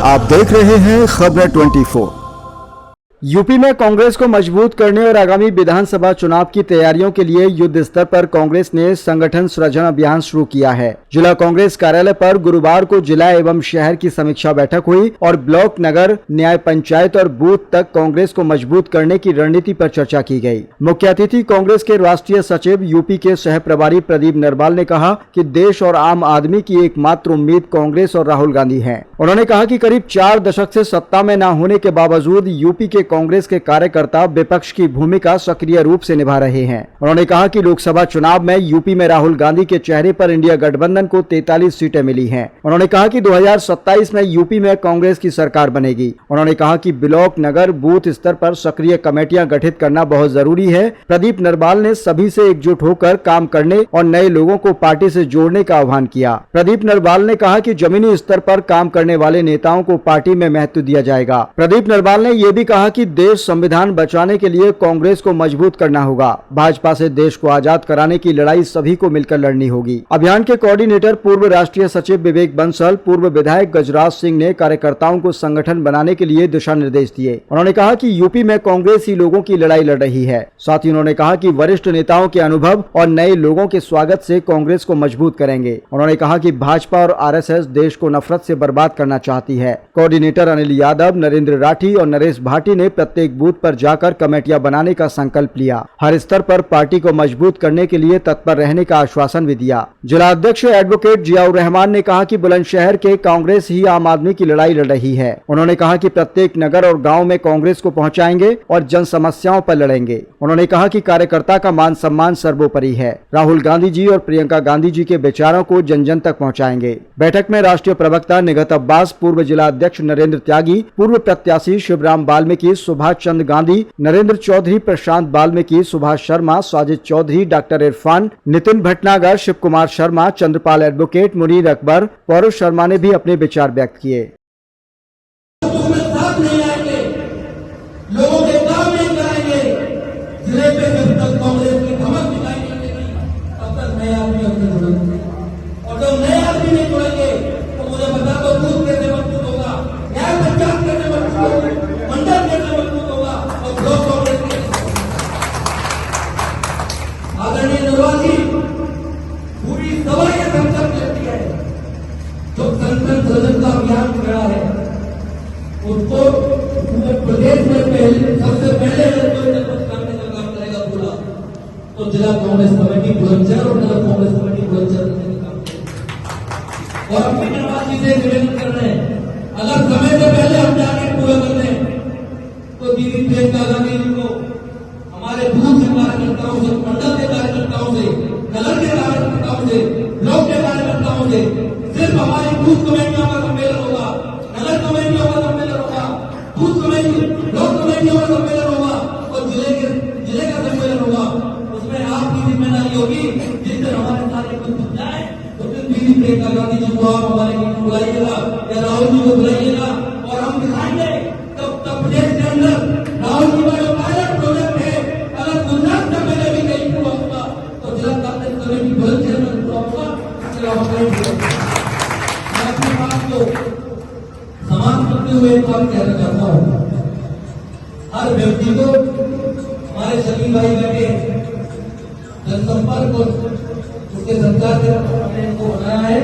आप देख रहे हैं खबर 24। यूपी में कांग्रेस को मजबूत करने और आगामी विधानसभा चुनाव की तैयारियों के लिए युद्ध स्तर पर कांग्रेस ने संगठन सृजन अभियान शुरू किया है। जिला कांग्रेस कार्यालय पर गुरुवार को जिला एवं शहर की समीक्षा बैठक हुई और ब्लॉक, नगर, न्याय पंचायत और बूथ तक कांग्रेस को मजबूत करने की रणनीति पर चर्चा की गई। मुख्य अतिथि कांग्रेस के राष्ट्रीय सचिव यूपी के सह प्रभारी प्रदीप नरवाल ने कहा कि देश और आम आदमी की एकमात्र उम्मीद कांग्रेस और राहुल गांधी है। उन्होंने कहा कि करीब 4 दशक से सत्ता में न होने के बावजूद यूपी के कांग्रेस के कार्यकर्ता विपक्ष की भूमिका सक्रिय रूप से निभा रहे हैं। उन्होंने कहा कि लोकसभा चुनाव में यूपी में राहुल गांधी के चेहरे पर इंडिया गठबंधन को 43 सीटें मिली हैं। उन्होंने कहा कि 2027 में यूपी में कांग्रेस की सरकार बनेगी। उन्होंने कहा कि ब्लॉक, नगर, बूथ स्तर पर सक्रिय कमेटियां गठित करना बहुत जरूरी है। प्रदीप नरवाल ने सभी से एकजुट होकर काम करने और नए लोगों को पार्टी से जोड़ने का आह्वान किया। प्रदीप नरवाल ने कहा कि जमीनी स्तर पर काम करने वाले नेताओं को पार्टी में महत्व दिया जाएगा। प्रदीप नरवाल ने यह भी कहा कि देश संविधान बचाने के लिए कांग्रेस को मजबूत करना होगा। भाजपा से देश को आजाद कराने की लड़ाई सभी को मिलकर लड़नी होगी। अभियान के कोऑर्डिनेटर पूर्व राष्ट्रीय सचिव विवेक बंसल, पूर्व विधायक गजराज सिंह ने कार्यकर्ताओं को संगठन बनाने के लिए दिशा निर्देश दिए। उन्होंने कहा कि यूपी में कांग्रेस ही लोगों की लड़ाई लड़ रही है। साथ ही उन्होंने कहा कि वरिष्ठ नेताओं के अनुभव और नए लोगों के स्वागत से कांग्रेस को मजबूत करेंगे। उन्होंने कहा कि भाजपा और आरएसएस देश को नफरत से बर्बाद करना चाहती है। कोऑर्डिनेटर अनिल यादव, नरेंद्र राठी और नरेश भाटी ने प्रत्येक बूथ पर जाकर कमेटियां बनाने का संकल्प लिया। हर स्तर पर पार्टी को मजबूत करने के लिए तत्पर रहने का आश्वासन भी दिया। जिला अध्यक्ष एडवोकेट जियाउर रहमान ने कहा कि बुलंदशहर के कांग्रेस ही आम आदमी की लड़ाई लड़ रही है। उन्होंने कहा कि प्रत्येक नगर और गांव में कांग्रेस को पहुंचाएंगे और जन समस्याओं पर लड़ेंगे। उन्होंने कहा कि कार्यकर्ता का मान सम्मान सर्वोपरि है। राहुल गांधी जी और प्रियंका गांधी जी के विचारों को जन जन तक पहुँचाएंगे। बैठक में राष्ट्रीय प्रवक्ता निगत अब्बास, पूर्व जिला अध्यक्ष नरेंद्र त्यागी, पूर्व प्रत्याशी शिवराम वाल्मीकि, सुभाष चंद्र गांधी, नरेंद्र चौधरी, प्रशांत वाल्मीकि, सुभाष शर्मा, साजिद चौधरी, डॉक्टर इरफान, नितिन भटनागर, शिव कुमार शर्मा, चंद्रपाल एडवोकेट, मुनीर अकबर, पौरव शर्मा ने भी अपने विचार व्यक्त किए। लोगों के काम नहीं करेंगे, जिले पे जब तक कांग्रेस की धमक दिखाई नहीं देगी तब तक नए आदमी अपने जुड़ेंगे, और जब नए आदमी नहीं जुड़ेंगे तो मुझे बता दो बूथ कैसे मजबूत होगा, न्याय पंचायत कैसे मजबूत होगा, मंडल कैसे मजबूत होगा और ब्लॉक कांग्रेस कैसे। आदरणीय नरवाल जी, पूरी सभा ये संकल्प लेती है जो संगठन सृजन का अभियान चल रहा है उसको पूरे प्रदेश में सबसे पहले कुछ करने का काम करेगा पूरा, तो जिला कांग्रेस कमेटी बुलंदशहर और नगर कांग्रेस कमेटी बुलंदशहर करने का काम करेगा। और अपनी नरवाल जी से निवेदन कर रहे हैं, अगर समय से पहले हम टारगेट पूरा कर लें तो दीदी प्रियंका गांधी जी को हमारे बूथ के कार्यकर्ताओं से, मंडल के कार्यकर्ताओं से, नगर के कार्यकर्ताओं से, ब्लॉक के कार्यकर्ताओं से सिर्फ हमारी बूथ कमेटियों का सम्मेलन होगा, नगर कमेटियों का सम्मेलन होगा, बूथ कमेटी, ब्लॉक कमेटियों का सम्मेलन होगा और जिले का सम्मेलन होगा। उसमें आपकी जिम्मेदारी होगी, जिस दिन हमारे सारे कुछ बन जाए तो फिर दीदी प्रियंका गांधी जी को आप हमारे मीटिंग बुलाइएगा या राहुल जी को बुलाइएगा और हम दिखाएंगे तब प्रदेश के अंदर राहुल जी का जो पायलट प्रोजेक्ट है अगर गुजरात में पहले भी कहीं पूरा होगा तो जिला कांग्रेस कमेटी बुलंदशहर में पूरा होगा। मैं अपनी बात को समाप्त करते हुए एक बात कहना चाहता हूं, हर व्यक्ति को, हमारे सभी भाई बैठे जनसंपर्क और उसके सरकार के हमने इनको बनाया है,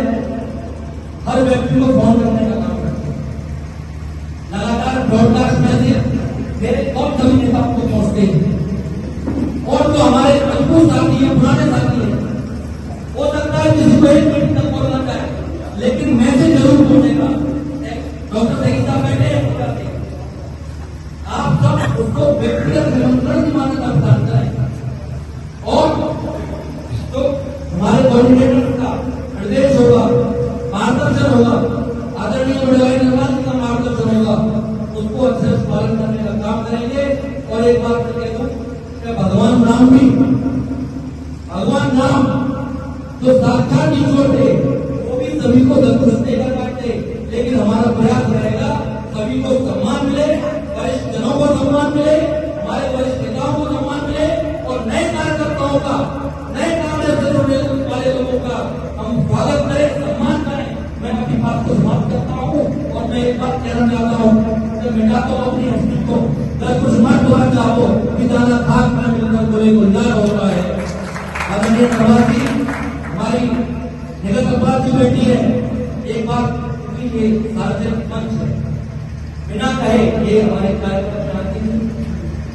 हर व्यक्ति को फोन करने का काम करते हैं। लगातार ब्रॉडकास्ट मैसेज मेरे कौन सभी नेता को पहुंचते हैं और तो हमारे मजबूत साथी है, पुराने साथी है, हो सकता है किसी को एक मिनट तक बोलना चाहे लेकिन मैसेज जरूर पहुंचेगा। डॉक्टर सहीसा बैठे हैं, आप सब उसको व्यक्तिगत निमंत्रण की मान्यता प्रदान करें और तो हमारे कोऑर्डिनेटर का निर्देश होगा, मार्गदर्शन होगा, आदरणीय नरवाल जी का मार्गदर्शन होगा, उसको अच्छे से पालन करने का काम करेंगे। और एक बात मैं कहूं कि भगवान राम जो साक्षात ईश्वर थे वो भी सभी को संतुष्ट कर पाते, लेकिन हमारा प्रयास रहेगा सभी को सम्मान मिले, वरिष्ठ जनों को सम्मान मिले, हमारे वरिष्ठ नेताओं को सम्मान मिले और नए कार्यकर्ताओं का, नए कांग्रेस से जुड़ने वाले लोगों का हम स्वागत करें, सम्मान करें। मैं कहना चाहता हूँ कि मिटा तो अपनी हस्ती को, अगर कुछ मत होना चाहो पिताना खाक में मिलकर बोले गुलजार हो रहा है। आदरणीय प्रवासी हमारी जगत अब्बास की बेटी है, एक बात ये सार्वजनिक मंच है, बिना कहे ये हमारे कार्यक्रम में आती है,